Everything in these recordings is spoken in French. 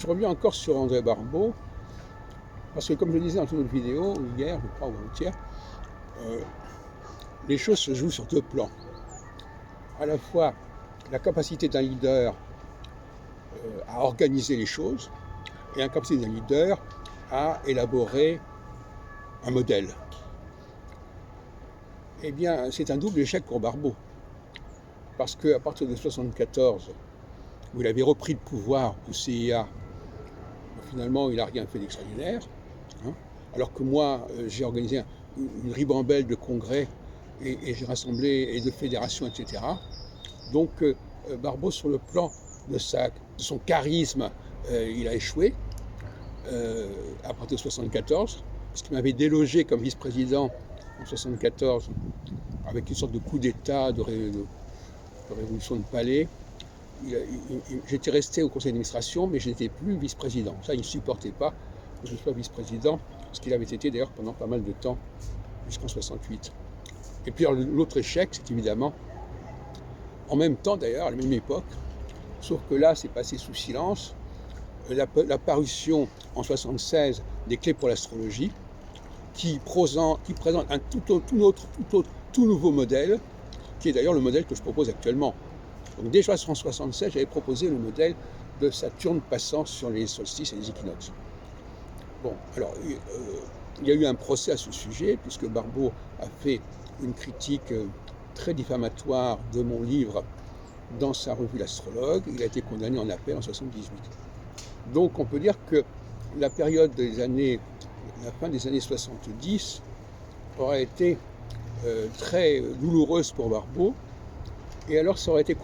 Je reviens encore sur André Barbeau, parce que comme je le disais dans une autre vidéo, hier, je crois, ou avant-hier, les choses se jouent sur deux plans. À la fois la capacité d'un leader à organiser les choses, et la capacité d'un leader à élaborer un modèle. Eh bien, c'est un double échec pour Barbeau, parce qu'à partir de 1974, où il avait repris le pouvoir au CIA, finalement, il n'a rien fait d'extraordinaire. Hein, alors que moi, j'ai organisé une ribambelle de congrès et j'ai rassemblé et de fédérations, etc. Donc, Barbeau, sur le plan de son charisme, il a échoué à partir de 1974, parce qu'il m'avait délogé comme vice-président en 1974 avec une sorte de coup d'État, de révolution de palais. J'étais resté au conseil d'administration, mais je n'étais plus vice-président. Ça, il ne supportait pas que je sois vice-président, ce qu'il avait été d'ailleurs pendant pas mal de temps, jusqu'en 68. Et puis l'autre échec, c'est évidemment, en même temps d'ailleurs, à la même époque, sauf que là, c'est passé sous silence, la parution en 76 des Clés pour l'astrologie, qui présente un tout nouveau modèle, qui est d'ailleurs le modèle que je propose actuellement. Donc déjà en 1976, j'avais proposé le modèle de Saturne passant sur les solstices et les équinoxes. Bon, alors, il y a eu un procès à ce sujet, puisque Barbeau a fait une critique très diffamatoire de mon livre dans sa revue L'Astrologue. Il a été condamné en appel en 1978. Donc on peut dire que la période la fin des années 70 aurait été très douloureuse pour Barbeau. Et alors ça aurait pu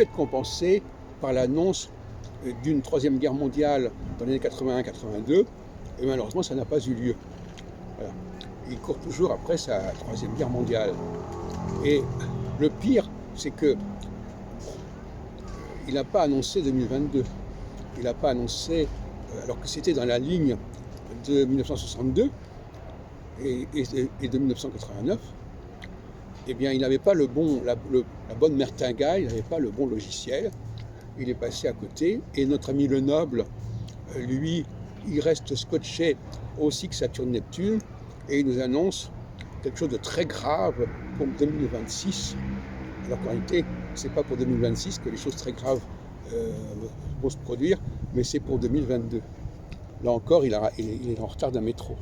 être compensé par l'annonce d'une troisième guerre mondiale dans les années 81-82, et malheureusement ça n'a pas eu lieu. Voilà. Il court toujours après sa troisième guerre mondiale. Et le pire, c'est que il n'a pas annoncé 2022. Il n'a pas annoncé, alors que c'était dans la ligne de 1962 et de 1989. Eh bien, il n'avait pas la bonne mertingale, il n'avait pas le bon logiciel. Il est passé à côté. Et notre ami Lenoble, lui, il reste scotché au cycle Saturne-Neptune et il nous annonce quelque chose de très grave pour 2026. Alors qu'en réalité, ce n'est pas pour 2026 que les choses très graves vont se produire, mais c'est pour 2022. Là encore, il est en retard d'un métro.